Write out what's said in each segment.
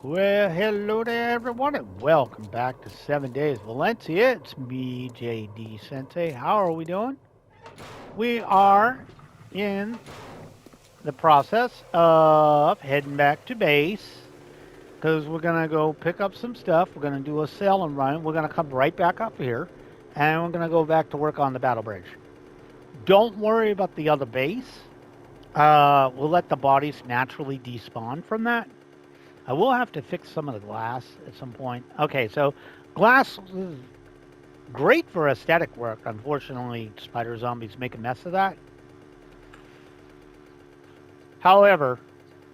Well, hello there, everyone, and welcome back to 7 Days Valencia. It's me, JD Sensei. How are we doing? We are in the process of heading back to base because we're going to go pick up some stuff. We're going to do a sell and run. We're going to come right back up here, and we're going to go back to work on the battle bridge. Don't worry about the other base. We'll let the bodies naturally despawn from that. I will have to fix some of the glass at some point. Okay, so glass is great for aesthetic work. Unfortunately, spider zombies make a mess of that. However,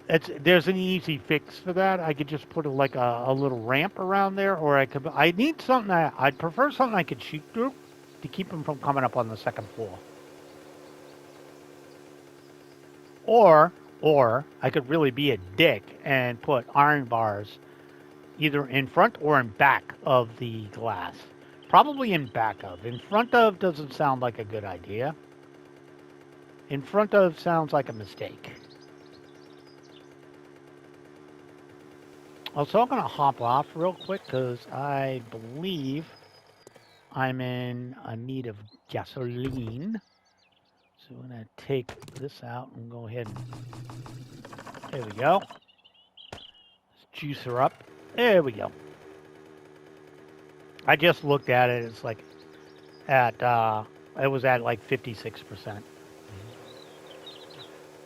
there's an easy fix for that. I could just put a little ramp around there, or I need something I'd prefer something I could shoot through to keep them from coming up on the second floor. Or I could really be a dick and put iron bars either in front or in back of the glass. Probably in back of. In front of doesn't sound like a good idea. In front of sounds like a mistake. Also, I'm going to hop off real quick because I believe I'm in need of gasoline. So I'm going to take this out and go ahead and... There we go. Let's juice her up. There we go. I just looked at it. It's like it was at like 56%.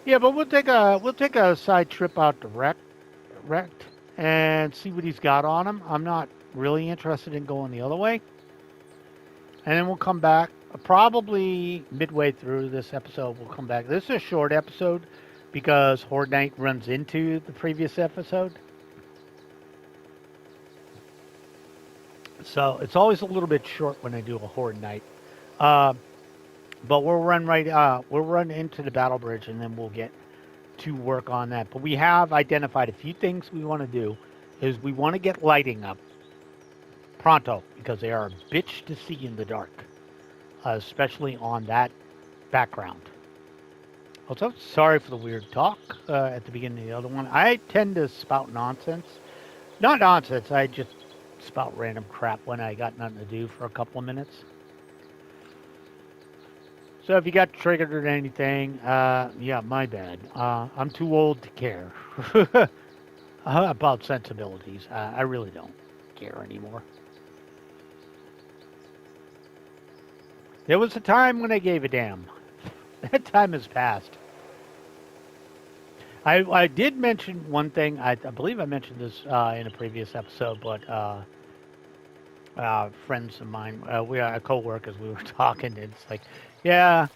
Yeah, but we'll take a side trip out to Wrecked and see what he's got on him. I'm not really interested in going the other way. And then we'll come back probably midway through this episode. We'll come back. This is a short episode because Horde Night runs into the previous episode. So it's always a little bit short when I do a Horde Night. But we'll run into the battle bridge and then we'll get to work on that. But we have identified a few things we want to do. Is we want to get lighting up pronto because they are a bitch to see in the dark, especially on that background. Also, sorry for the weird talk at the beginning of the other one. I tend to spout nonsense. Not nonsense, I just spout random crap when I got nothing to do for a couple of minutes. So if you got triggered or anything, yeah, my bad. I'm too old to care about sensibilities. I really don't care anymore. There was a time when I gave a damn. That time has passed. I did mention one thing. I believe I mentioned this in a previous episode, but friends of mine, we are co-workers, we were talking, and it's like, yeah,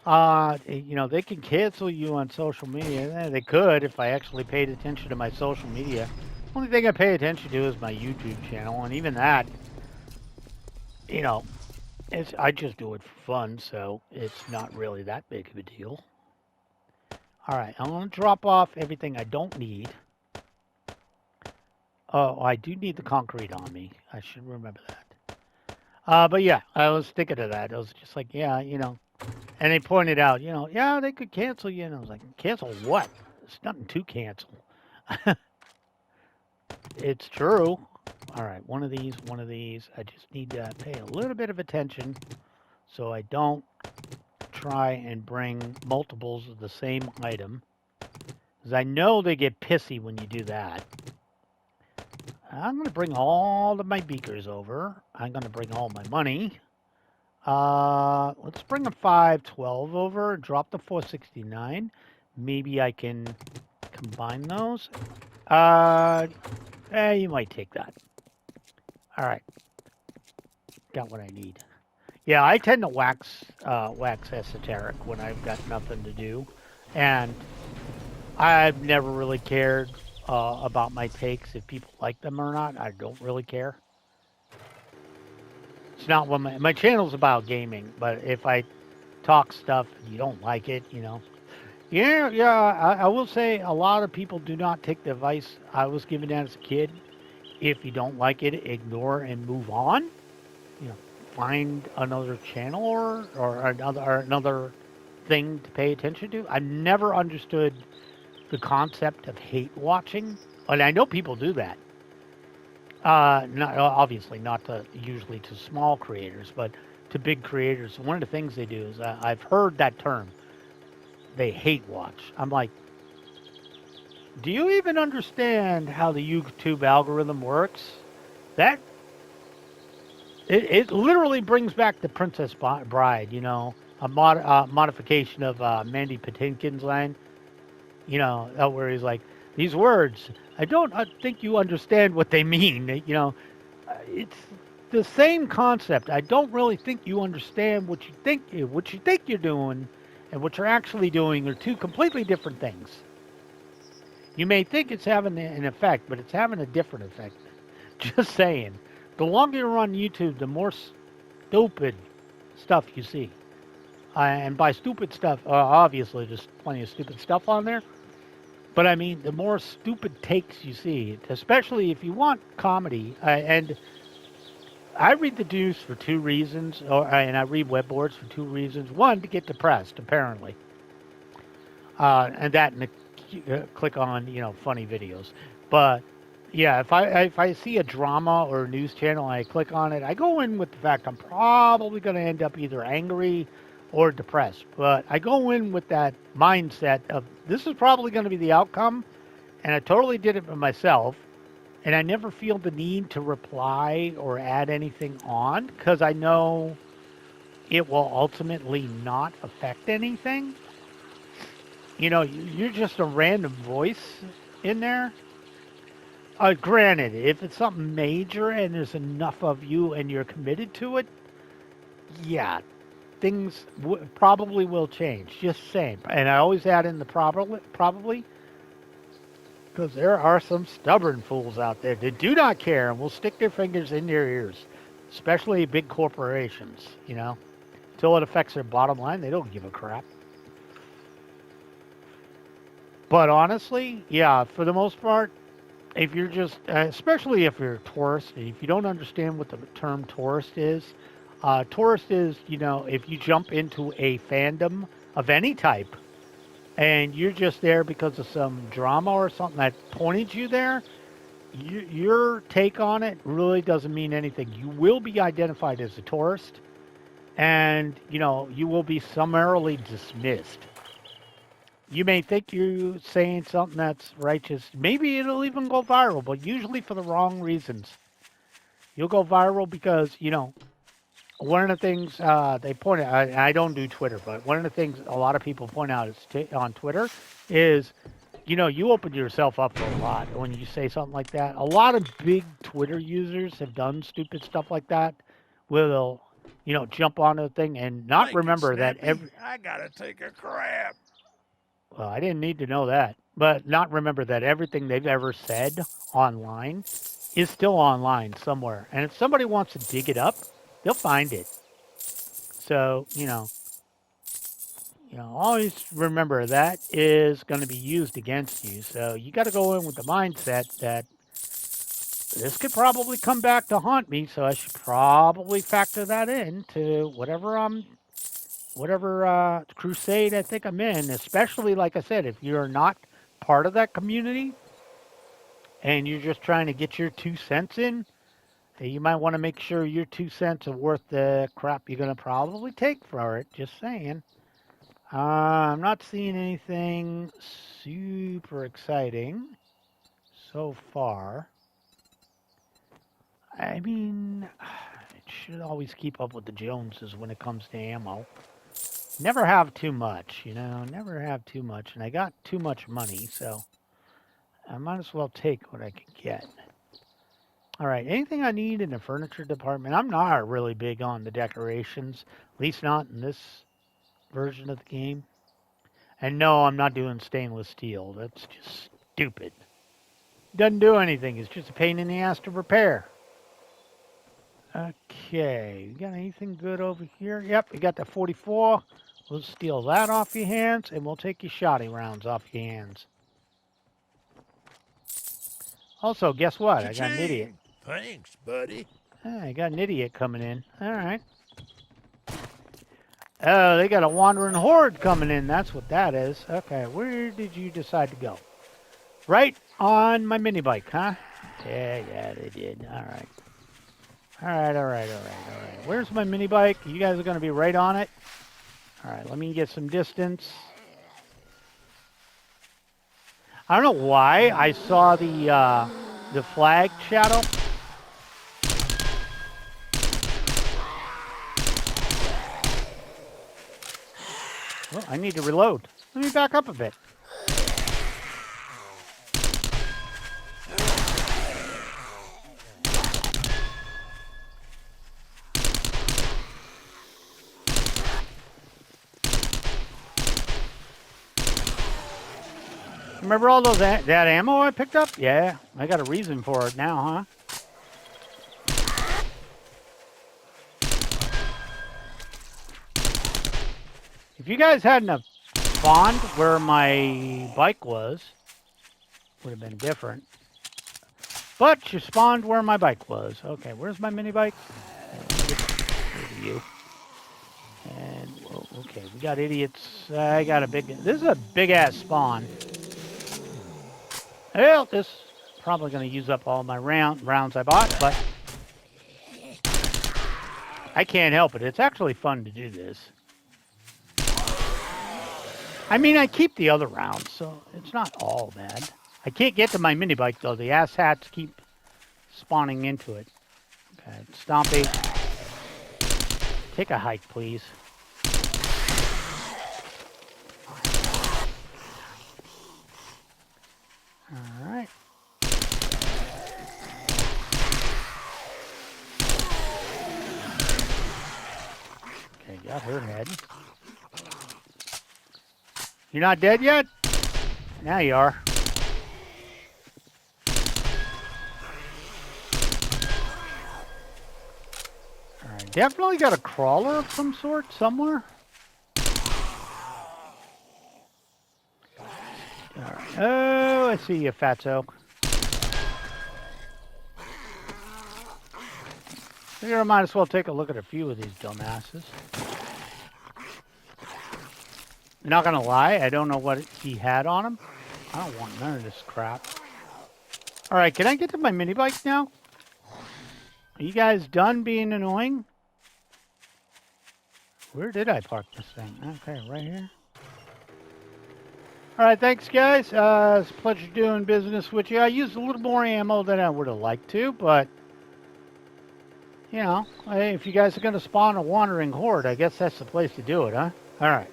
they can cancel you on social media. They could if I actually paid attention to my social media. Only thing I pay attention to is my YouTube channel, and even that, I just do it for fun, so it's not really that big of a deal. All right, I'm going to drop off everything I don't need. Oh, I do need the concrete on me. I should remember that. But yeah, I was thinking of that. I was just like, yeah, And they pointed out, yeah, they could cancel you. And I was like, cancel what? There's nothing to cancel. It's true. All right, one of these. I just need to pay a little bit of attention so I don't try and bring multiples of the same item. Because I know they get pissy when you do that. I'm going to bring all of my beakers over. I'm going to bring all my money. Let's bring a 512 over. Drop the 469. Maybe I can combine those. You might take that. All right. Got what I need. Yeah, I tend to wax esoteric when I've got nothing to do. And I've never really cared about my takes, if people like them or not. I don't really care. It's not what my channel's about gaming, but if I talk stuff and you don't like it, I will say a lot of people do not take the advice I was given as a kid. If you don't like it, ignore and move on. Find another channel or another thing to pay attention to. I've never understood the concept of hate watching. And I know people do that. Not obviously not to usually to small creators, but to big creators. One of the things they do is I've heard that term. They hate watch. I'm like, do you even understand how the YouTube algorithm works? That it literally brings back the Princess Bride. You know, a modification of Mandy Patinkin's line. You know, where he's like, these words. I don't think you understand what they mean. You know, it's the same concept. I don't really think you understand what you think you're doing and what you're actually doing are two completely different things. You may think it's having an effect, but it's having a different effect. Just saying. The longer you're on YouTube, the more stupid stuff you see. And by stupid stuff, obviously there's plenty of stupid stuff on there. But I mean, the more stupid takes you see, especially if you want comedy, and I read the news for two reasons, and I read web boards for two reasons. One, to get depressed, apparently, and that, and click on funny videos. But yeah, if I see a drama or a news channel and I click on it, I go in with the fact I'm probably going to end up either angry or depressed. But I go in with that mindset of this is probably going to be the outcome, and I totally did it for myself. And I never feel the need to reply or add anything on because I know it will ultimately not affect anything. You know, you're just a random voice in there. Granted, if it's something major and there's enough of you and you're committed to it, yeah, things probably will change. Just saying. And I always add in the probably. Because there are some stubborn fools out there that do not care and will stick their fingers in their ears, especially big corporations, until it affects their bottom line, they don't give a crap. But honestly, yeah, for the most part, if you're just, especially if you're a tourist, and if you don't understand what the term tourist is if you jump into a fandom of any type, and you're just there because of some drama or something that pointed you there, your take on it really doesn't mean anything. You will be identified as a tourist, and, you will be summarily dismissed. You may think you're saying something that's righteous. Maybe it'll even go viral, but usually for the wrong reasons. You'll go viral because, one of the things they point out, I don't do Twitter, but one of the things a lot of people point out on Twitter is, you open yourself up for a lot when you say something like that. A lot of big Twitter users have done stupid stuff like that, where they'll, jump onto a thing and not remember that I gotta take a crap. Well, I didn't need to know that, but not remember that everything they've ever said online is still online somewhere. And if somebody wants to dig it up, they'll find it. So, always remember that is going to be used against you. So you got to go in with the mindset that this could probably come back to haunt me. So I should probably factor that in to whatever crusade I think I'm in. Especially, like I said, if you're not part of that community and you're just trying to get your 2 cents in, you might want to make sure your 2 cents are worth the crap you're going to probably take for it. Just saying. I'm not seeing anything super exciting so far. I mean, it should always keep up with the Joneses when it comes to ammo. Never have too much, never have too much. And I got too much money, so I might as well take what I can get. All right, anything I need in the furniture department? I'm not really big on the decorations, at least not in this version of the game. And no, I'm not doing stainless steel. That's just stupid. Doesn't do anything. It's just a pain in the ass to repair. Okay, you got anything good over here? Yep, you got the 44. We'll steal that off your hands, and we'll take your shoddy rounds off your hands. Also, guess what? I got an idiot. Thanks, buddy. I got an idiot coming in. All right. Oh, they got a wandering horde coming in. That's what that is. Okay, where did you decide to go? Right on my mini bike, huh? Yeah, they did. All right. All right. Where's my mini bike? You guys are going to be right on it. All right, let me get some distance. I don't know why I saw the flag shadow. Oh, I need to reload. Let me back up a bit. Remember all those that ammo I picked up? Yeah, I got a reason for it now, huh? If you guys hadn't have spawned where my bike was, would have been different. But you spawned where my bike was. Okay, where's my mini bike? Where's you? And whoa, okay, we got idiots. I got a big. This is a big ass spawn. Well, this is probably going to use up all my rounds I bought, but I can't help it. It's actually fun to do this. I mean, I keep the other rounds, so it's not all bad. I can't get to my mini bike though. The ass hats keep spawning into it. Okay, Stompy. Take a hike, please. All right. Okay, got her head. You're not dead yet? Now you are. All right, definitely got a crawler of some sort somewhere. All right. Oh, I see you, fatso. Figure I might as well take a look at a few of these dumbasses. Not gonna lie, I don't know what he had on him. I don't want none of this crap. All right, can I get to my mini bike now? Are you guys done being annoying? Where did I park this thing? Okay, right here. All right, thanks, guys. It's a pleasure doing business with you. I used a little more ammo than I would have liked to, but, you know, hey, if you guys are going to spawn a wandering horde, I guess that's the place to do it, huh? All right.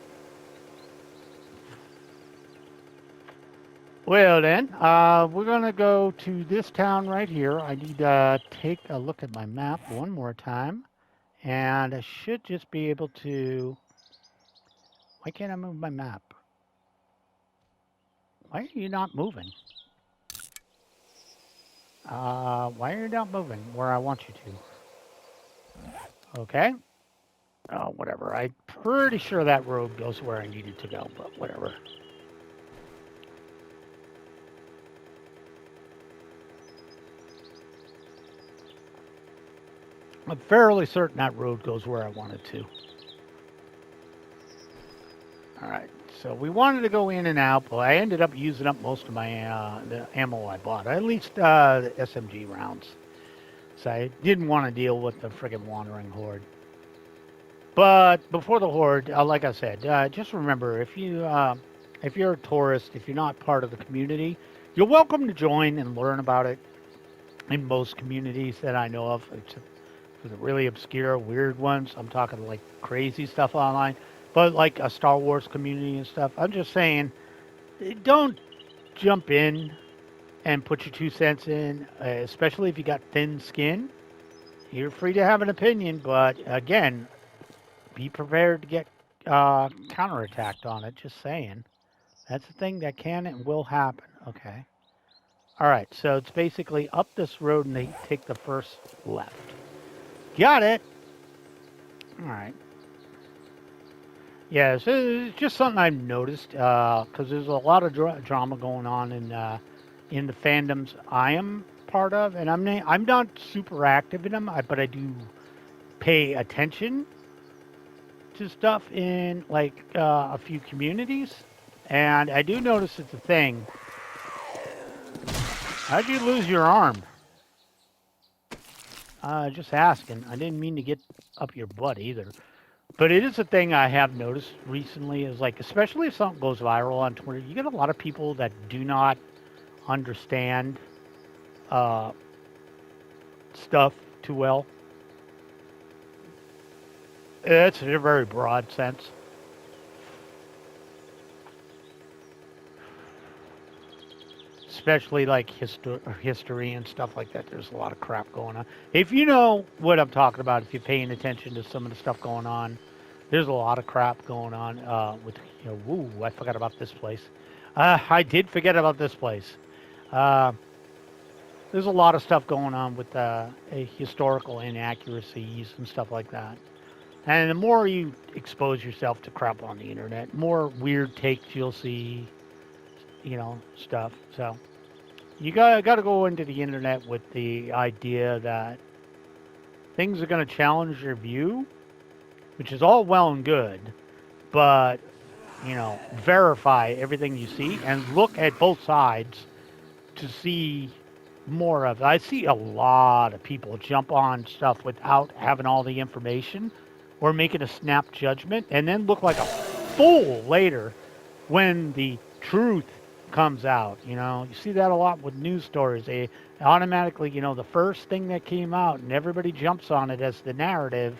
Well, then, we're going to go to this town right here. I need to take a look at my map one more time, and I should just be able to... Why can't I move my map? Why are you not moving? Why are you not moving where I want you to? Okay. Oh, whatever. I'm pretty sure that road goes where I needed to go, but whatever. I'm fairly certain that road goes where I wanted to. All right. So we wanted to go in and out, but I ended up using up most of my the ammo I bought. At least the SMG rounds. So I didn't want to deal with the friggin' wandering horde. But before the horde, like I said, just remember if you're a tourist, if you're not part of the community, you're welcome to join and learn about it. In most communities that I know of, except for the really obscure, weird ones, I'm talking like crazy stuff online. But like a Star Wars community and stuff, I'm just saying, don't jump in and put your 2 cents in, especially if you got thin skin. You're free to have an opinion, but again, be prepared to get counterattacked on it. Just saying. That's the thing that can and will happen. Okay. All right, so it's basically up this road and they take the first left. Got it. All right. Yeah, so it's just something I've noticed because there's a lot of drama going on in the fandoms I am part of, and I'm not super active in them, but I do pay attention to stuff in like a few communities, and I do notice it's a thing How'd you lose your arm? Just asking. I didn't mean to get up your butt either. But it is a thing I have noticed recently is like, especially if something goes viral on Twitter, you get a lot of people that do not understand uh, stuff too well. It's in a very broad sense. Especially like history and stuff like that. There's a lot of crap going on. If you know what I'm talking about, if you're paying attention to some of the stuff going on, there's a lot of crap going on with, woo, I forgot about this place. I did forget about this place. Uh, there's a lot of stuff going on with historical inaccuracies and stuff like that. And the more you expose yourself to crap on the internet, more weird takes you'll see, stuff. So you gotta go into the internet with the idea that things are gonna challenge your view, which is all well and good, but verify everything you see and look at both sides to see more of it. I see a lot of people jump on stuff without having all the information or making a snap judgment and then look like a fool later when the truth comes out. You see that a lot with news stories. They automatically, the first thing that came out and everybody jumps on it as the narrative.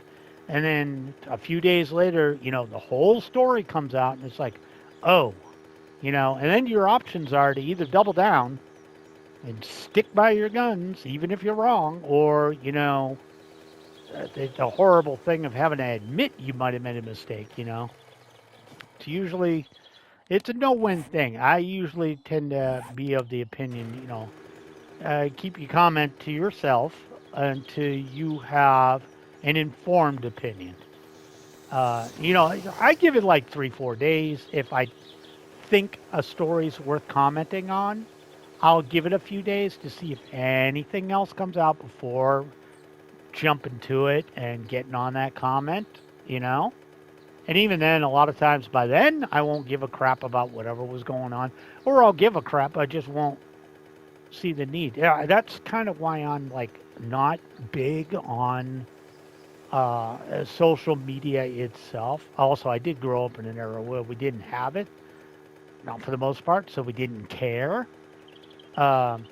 And then a few days later, the whole story comes out and it's like, oh, and then your options are to either double down and stick by your guns, even if you're wrong, or, the horrible thing of having to admit you might have made a mistake. It's usually, it's a no-win thing. I usually tend to be of the opinion, keep your comment to yourself until you have an informed opinion. I give it like 3, 4 days. If I think a story's worth commenting on, I'll give it a few days to see if anything else comes out before jumping to it and getting on that comment. And even then, a lot of times by then, I won't give a crap about whatever was going on. Or I'll give a crap, I just won't see the need. Yeah, that's kind of why I'm like not big on social media itself. Also, I did grow up in an era where we didn't have it, not for the most part, so we didn't care. Um,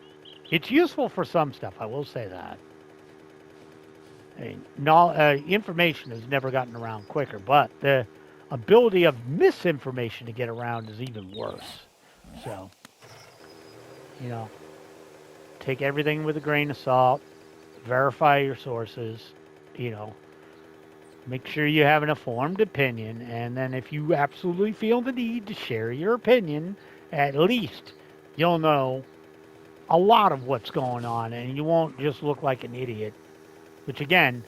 it's useful for some stuff, I will say that. I mean, no, information has never gotten around quicker, but the ability of misinformation to get around is even worse. So, you know, take everything with a grain of salt, verify your sources, you know, make sure you have an informed opinion, and then if you absolutely feel the need to share your opinion, at least you'll know a lot of what's going on, and you won't just look like an idiot. Which again,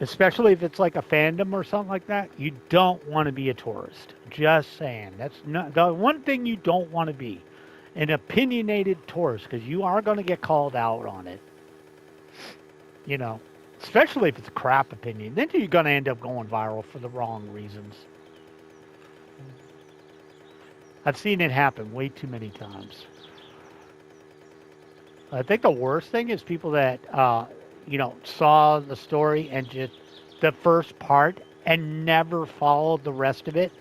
especially if it's like a fandom or something like that, you don't want to be a tourist. Just saying. That's not the one thing you don't want to be. An opinionated tourist, because you are going to get called out on it. You know, especially if it's a crap opinion. Then you're going to end up going viral for the wrong reasons. I've seen it happen way too many times. I think the worst thing is people that, saw the story and just the first part and never followed the rest of it.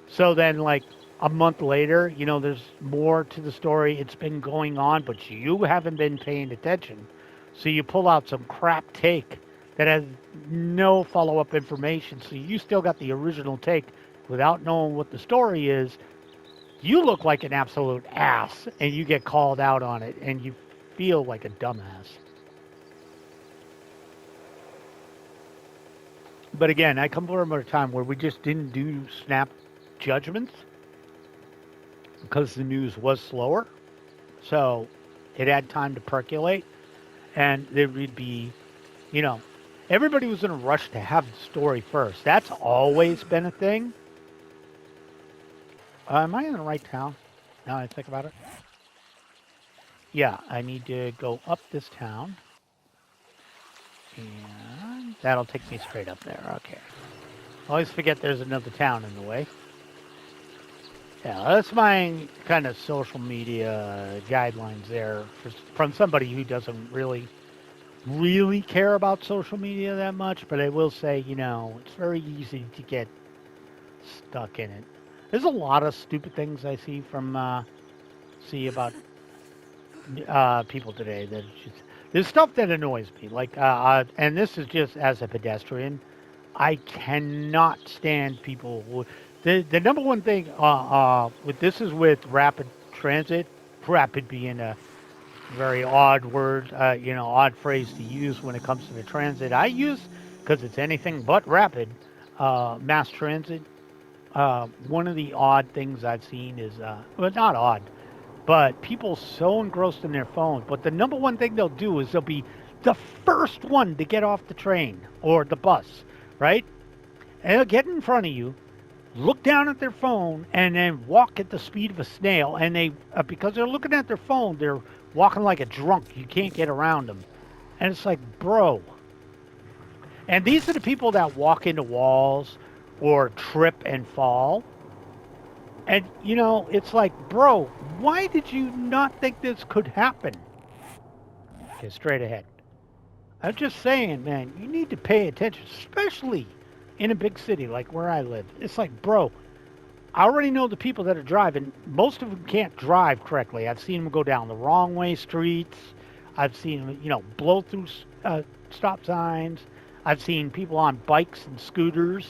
So then, like, a month later, there's more to the story. It's been going on, but you haven't been paying attention. So you pull out some crap take that has no follow-up information. So you still got the original take without knowing what the story is. You look like an absolute ass, and you get called out on it, and you feel like a dumbass. But again, I come from a time where we just didn't do snap judgments because the news was slower. So it had time to percolate, and there would be, everybody was in a rush to have the story first. That's always been a thing. Am I in the right town? Now I think about it. Yeah, I need to go up this town. And that'll take me straight up there. Okay. Always forget there's another town in the way. Yeah, that's my kind of social media guidelines there from somebody who doesn't really care about social media that much, but I will say, it's very easy to get stuck in it. There's a lot of stupid things I see about people today that it's just there's stuff that annoys me. And this is just as a pedestrian, I cannot stand people. The number one thing with this is with rapid transit, rapid being a very odd word, odd phrase to use when it comes to the transit I use because it's anything but rapid. Mass transit. One of the odd things I've seen is, well, not odd, but people so engrossed in their phones. But the number one thing they'll do is they'll be the first one to get off the train or the bus, right? And they'll get in front of you, look down at their phone, and then walk at the speed of a snail. And because they're looking at their phone, they're walking like a drunk. You can't get around them. And it's like, bro. And these are the people that walk into walls or trip and fall. And, it's like, bro, why did you not think this could happen? Okay, straight ahead. I'm just saying, man, you need to pay attention, especially in a big city like where I live. It's like, bro, I already know the people that are driving. Most of them can't drive correctly. I've seen them go down the wrong way streets. I've seen them, blow through stop signs. I've seen people on bikes and scooters,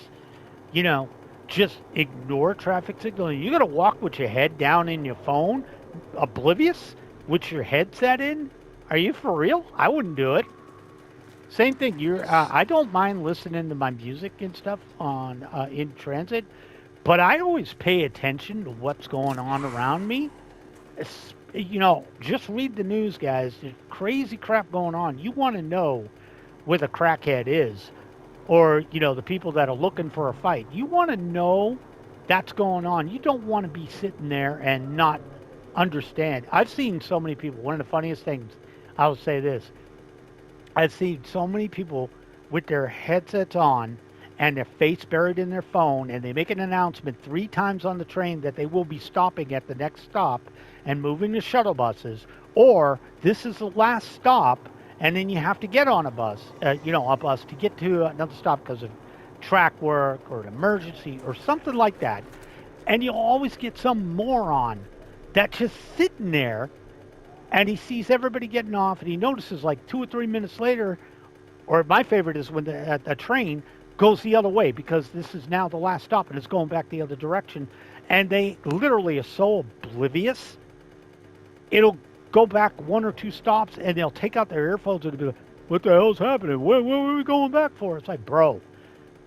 you know, just ignore traffic signal. You got to walk with your head down in your phone, oblivious, with your headset in. Are you for real? I wouldn't do it. Same thing. I don't mind listening to my music and stuff on in transit, but I always pay attention to what's going on around me. Just read the news, guys. There's crazy crap going on. You want to know where the crackhead is, or the people that are looking for a fight. You want to know that's going on. You don't want to be sitting there and not understand. I've seen so many people. One of the funniest things, I will say this. I've seen so many people with their headsets on and their face buried in their phone, and they make an announcement 3 times on the train that they will be stopping at the next stop and moving the shuttle buses, or this is the last stop, and then you have to get on a bus to get to another stop because of track work or an emergency or something like that. And you'll always get some moron that's just sitting there, and he sees everybody getting off, and he notices like 2 or 3 minutes later, or my favorite is when the train goes the other way because this is now the last stop and it's going back the other direction. And they literally are so oblivious. It'll go back 1 or 2 stops and they'll take out their earphones and be like, what the hell's happening? What are we going back for? It's like, bro,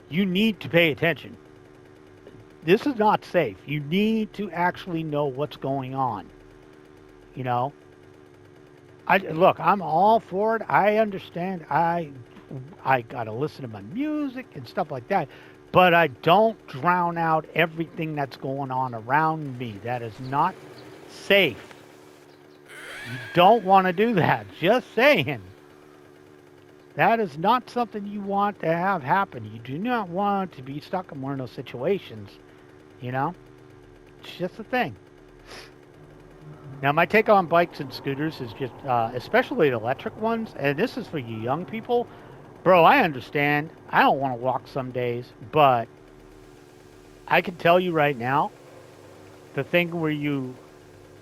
you need to pay attention. This is not safe. You need to actually know what's going on. Look, I'm all for it. I understand. I got to listen to my music and stuff like that. But I don't drown out everything that's going on around me. That is not safe. You don't want to do that. Just saying. That is not something you want to have happen. You do not want to be stuck in one of those situations. It's just a thing. Now, my take on bikes and scooters is just, especially the electric ones, and this is for you young people. Bro, I understand. I don't want to walk some days, but I can tell you right now, the thing where you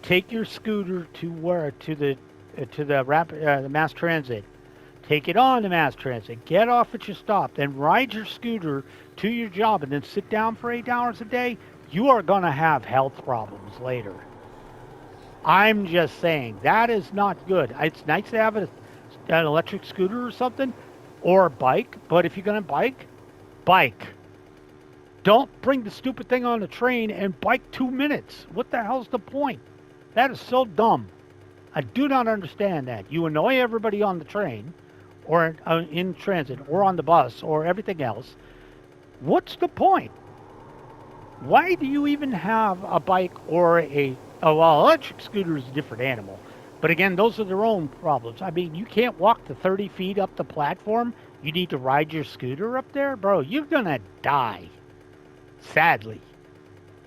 take your scooter to the mass transit, take it on the mass transit, get off at your stop, then ride your scooter to your job, and then sit down for 8 hours a day, you are going to have health problems later. I'm just saying, that is not good. It's nice to have an electric scooter or something, or a bike, but if you're going to bike. Don't bring the stupid thing on the train and bike 2 minutes. What the hell's the point? That is so dumb. I do not understand that. You annoy everybody on the train, or in transit, or on the bus, or everything else. What's the point? Why do you even have a bike or electric scooter is a different animal. But again, those are their own problems. I mean, you can't walk the 30 feet up the platform. You need to ride your scooter up there? Bro, you're going to die. Sadly.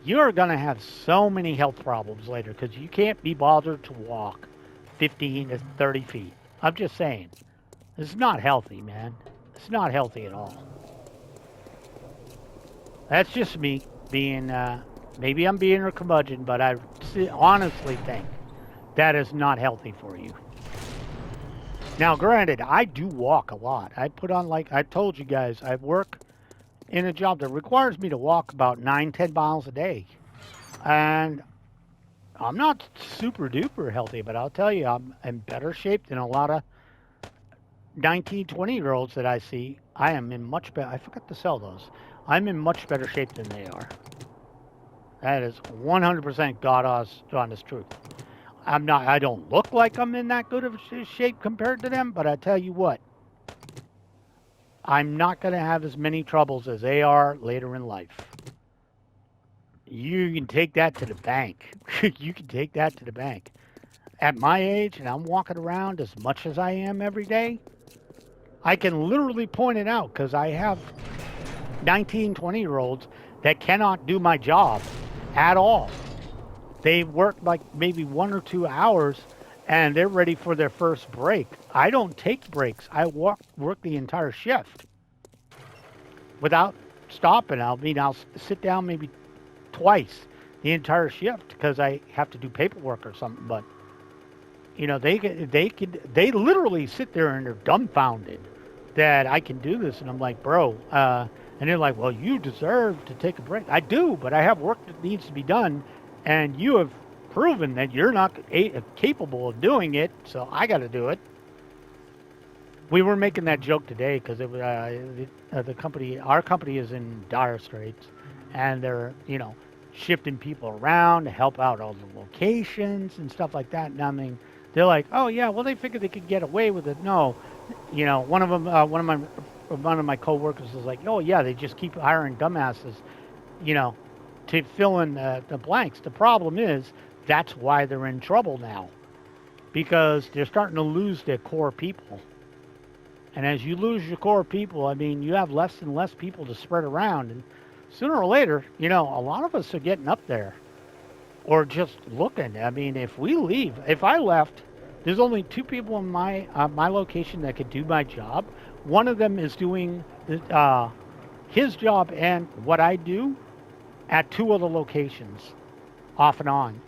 you're going to have so many health problems later because you can't be bothered to walk 15 to 30 feet. I'm just saying. It's not healthy, man. It's not healthy at all. That's just me being, maybe I'm being a curmudgeon, but I honestly think that is not healthy for you. Now, granted, I do walk a lot. I put on, like I told you guys, I work in a job that requires me to walk about 9-10 miles a day. And I'm not super duper healthy, but I'll tell you, I'm in better shape than a lot of 19, 20-year-olds that I see. I am in much better, I forgot to sell those. I'm in much better shape than they are. That is 100% God honest truth. I don't look like I'm in that good of shape compared to them, but I tell you what, I'm not going to have as many troubles as they are later in life. You can take that to the bank. You can take that to the bank. At my age, and I'm walking around as much as I am every day, I can literally point it out because I have 19, 20-year-olds that cannot do my job at all. They work like maybe 1 or 2 hours and they're ready for their first break. I don't take breaks. I work the entire shift without stopping. I'll sit down maybe twice the entire shift because I have to do paperwork or something. But you know, they literally sit there and they're dumbfounded that I can do this. And I'm like, bro, and they're like, well, you deserve to take a break. I do, but I have work that needs to be done, and you have proven that you're not capable of doing it, so I got to do it. We were making that joke today because it was our company is in dire straits, and they're shifting people around to help out all the locations and stuff like that. And I mean, they're like, oh yeah, well they figured they could get away with it. No, one of my coworkers was like, oh yeah, they just keep hiring dumbasses, to fill in the blanks. The problem is that's why they're in trouble now, because they're starting to lose their core people. And as you lose your core people, I mean, you have less and less people to spread around. And sooner or later, a lot of us are getting up there or just looking. I mean, if I left, there's only 2 people in my location that could do my job. One of them is doing his job and what I do at 2 other locations off and on.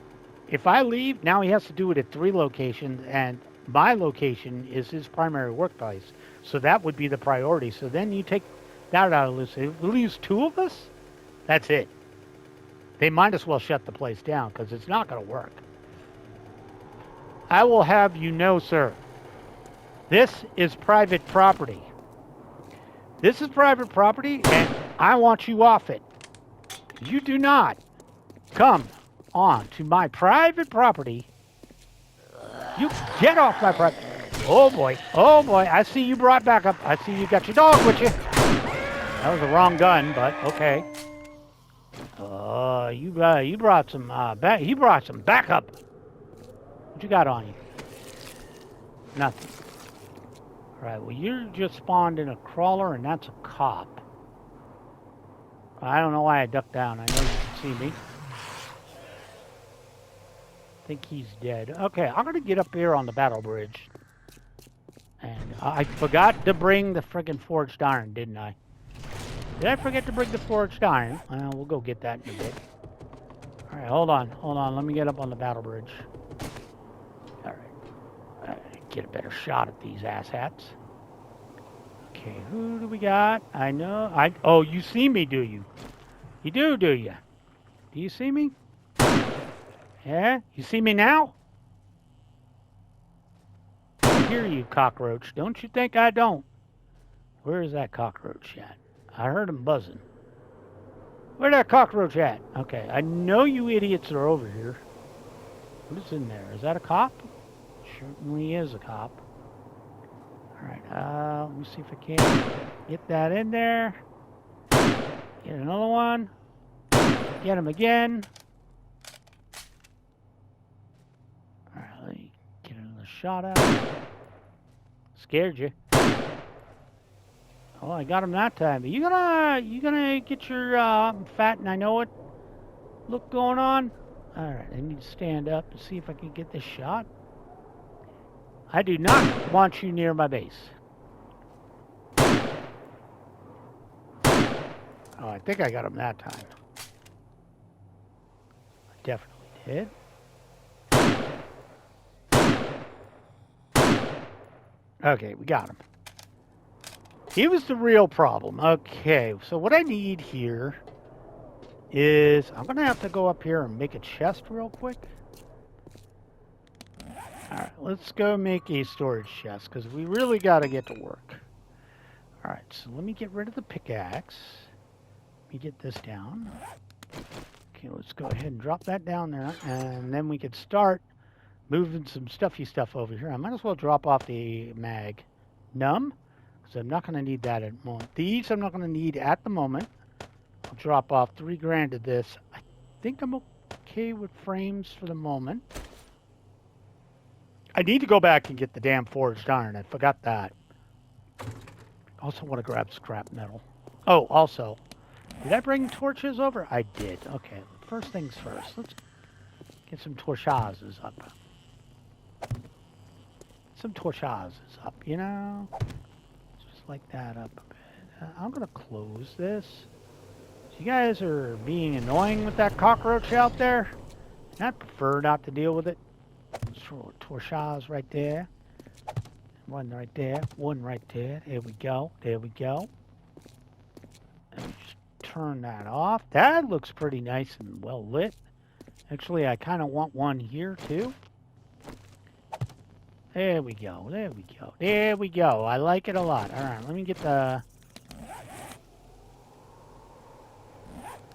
If I leave, now he has to do it at 3 locations, and my location is his primary workplace. So that would be the priority. So then you take that out of the list. If we lose 2 of us, that's it. They might as well shut the place down because it's not going to work. I will have you know, sir, this is private property. This is private property, and I want you off it. You do not come on to my private property. You get off my property. Oh boy, I see you brought back up. I see you got your dog with you. That was the wrong gun, but okay. You brought some backup. What you got on you? Nothing. All right, well, you just spawned in a crawler, and that's a cop. I don't know why I ducked down. I know you can see me. I think he's dead. Okay, I'm going to get up here on the battle bridge. And I forgot to bring the friggin' forged iron, didn't I? Did I forget to bring the forged iron? Well, we'll go get that in a bit. All right, hold on. Let me get up on the battle bridge. All right. Get a better shot at these asshats. Okay, who do we got? Oh, you see me, do you? You do you? Do you see me? Yeah? You see me now? I hear you, cockroach. Don't you think I don't? Where is that cockroach at? I heard him buzzing. Where's that cockroach at? Okay, I know you idiots are over here. What is in there? Is that a cop? Certainly is a cop. Alright, let me see if I can get that in there. Get another one. Get him again. Alright, let me get another shot out. Scared you. Oh, I got him that time. Are you gonna get your fat and I know it? look going on. Alright, I need to stand up and see if I can get this shot. I do not want you near my base. Oh, I think I got him that time. I definitely did. Okay, we got him. He was the real problem. Okay, so what I need here is I'm going to have to go up here and make a chest real quick. Alright, let's go make a storage chest because we really got to get to work. Alright, so let me get rid of the pickaxe. Let me get this down. Okay, let's go ahead and drop that down there, and then we could start moving some stuffy stuff over here. I might as well drop off the magnum, because I'm not going to need that at the moment. These I'm not going to need at the moment. I'll drop off 3 grand of this. I think I'm okay with frames for the moment. I need to go back and get the damn forged iron. I forgot that. Also want to grab scrap metal. Oh, also, did I bring torches over? I did. Okay, first things first. Let's get some torches up. Some torches up, you know? Just like that up a bit. I'm going to close this. So you guys are being annoying with that cockroach out there. And I'd prefer not to deal with it. Torches right there. One right there. One right there. There we go. There we go. And just turn that off. That looks pretty nice and well lit. Actually, I kind of want one here too. There we go. There we go. There we go. I like it a lot. All right, let me get the...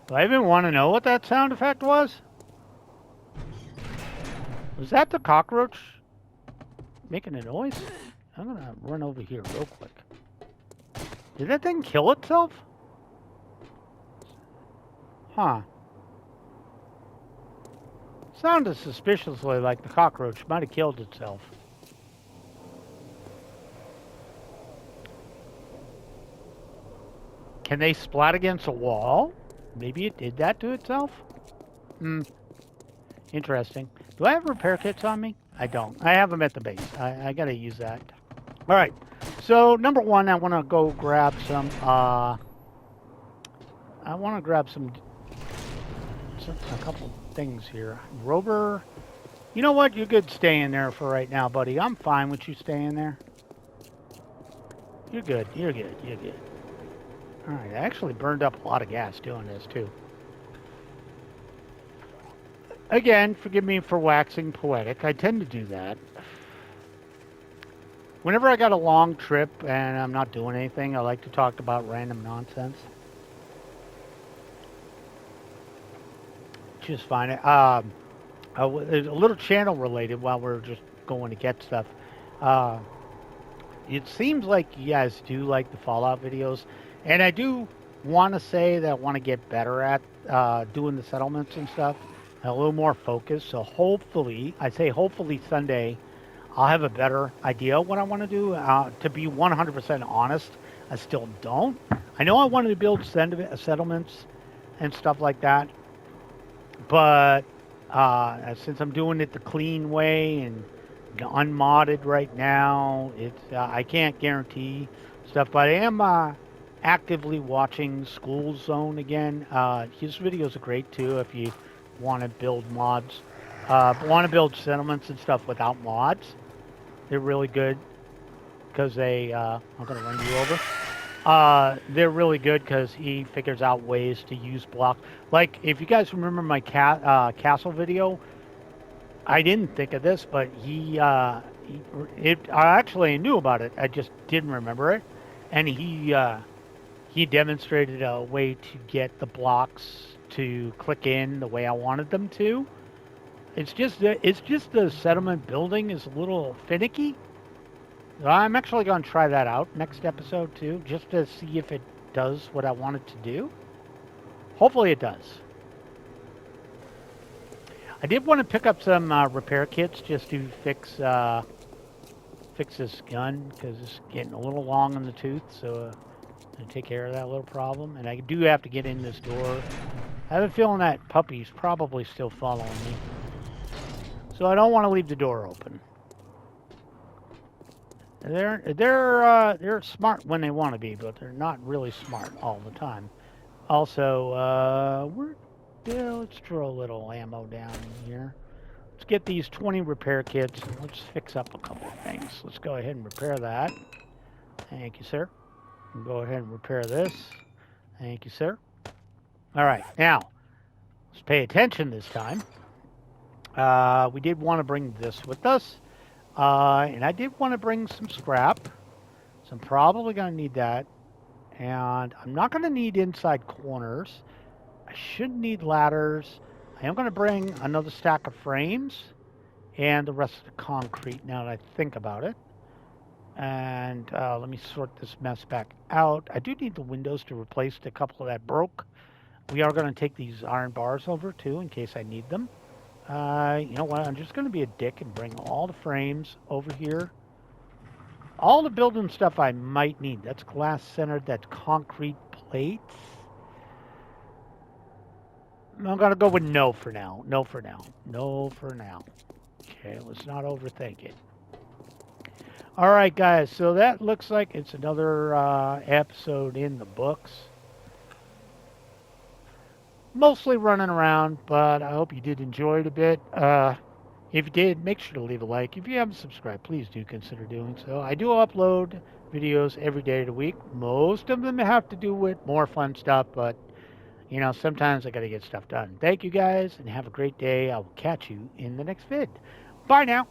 Do I even want to know what that sound effect was? Was that the cockroach making a noise? I'm going to run over here real quick. Did that thing kill itself? Huh. Sounded suspiciously like the cockroach might have killed itself. Can they splat against a wall? Maybe it did that to itself? Interesting. Do I have repair kits on me? I don't. I have them at the base. I gotta use that. Alright. So, number one, I want to go grab some, a couple things here. Rover, you know what? You're good staying there for right now, buddy. I'm fine with you staying there. You're good. You're good. You're good. Alright, I actually burned up a lot of gas doing this, too. Again, forgive me for waxing poetic. I tend to do that. Whenever I got a long trip and I'm not doing anything, I like to talk about random nonsense. Just fine. There's a little channel related while we're just going to get stuff. It seems like you guys do like the Fallout videos, and I do want to say that I want to get better at doing the settlements and stuff, a little more focused. So hopefully, I say hopefully Sunday, I'll have a better idea of what I want to do. To be 100% honest, I still don't. I know I wanted to build settlements and stuff like that, but since I'm doing it the clean way and unmodded right now, it's I can't guarantee stuff. But I am actively watching School Zone again. His videos are great too if you want to build mods, want to build settlements and stuff without mods. They're really good because they, I'm going to run you over. They're really good because he figures out ways to use blocks. Like, if you guys remember my castle video, I didn't think of this, but I actually knew about it. I just didn't remember it. And he demonstrated a way to get the blocks to click in the way I wanted them to. It's just the settlement building is a little finicky. I'm actually going to try that out next episode too, just to see if it does what I want it to do. Hopefully it does. I did want to pick up some repair kits just to fix this gun because it's getting a little long in the tooth, so I'm going to take care of that little problem. And I do have to get in this door I have a feeling that puppy's probably still following me. So I don't want to leave the door open. They're smart when they want to be, but they're not really smart all the time. Also, let's throw a little ammo down in here. Let's get these 20 repair kits and let's fix up a couple of things. Let's go ahead and repair that. Thank you, sir. And go ahead and repair this. Thank you, sir. All right, now let's pay attention this time. We did want to bring this with us, and I did want to bring some scrap. So I'm probably going to need that. And I'm not going to need inside corners. I shouldn't need ladders. I am going to bring another stack of frames and the rest of the concrete now that I think about it. And let me sort this mess back out. I do need the windows to replace the couple that broke. We are going to take these iron bars over too in case I need them. You know what? I'm just going to be a dick and bring all the frames over here. All the building stuff I might need. That's glass centered. That's concrete plates. I'm going to go with no for now. No for now. No for now. Okay, let's not overthink it. All right, guys. So that looks like it's another episode in the books. Mostly running around, but I hope you did enjoy it a bit. If you did, make sure to leave a like. If you haven't subscribed, please do consider doing so. I do upload videos every day of the week. Most of them have to do with more fun stuff, but, you know, sometimes I got to get stuff done. Thank you guys, and have a great day. I will catch you in the next vid. Bye now.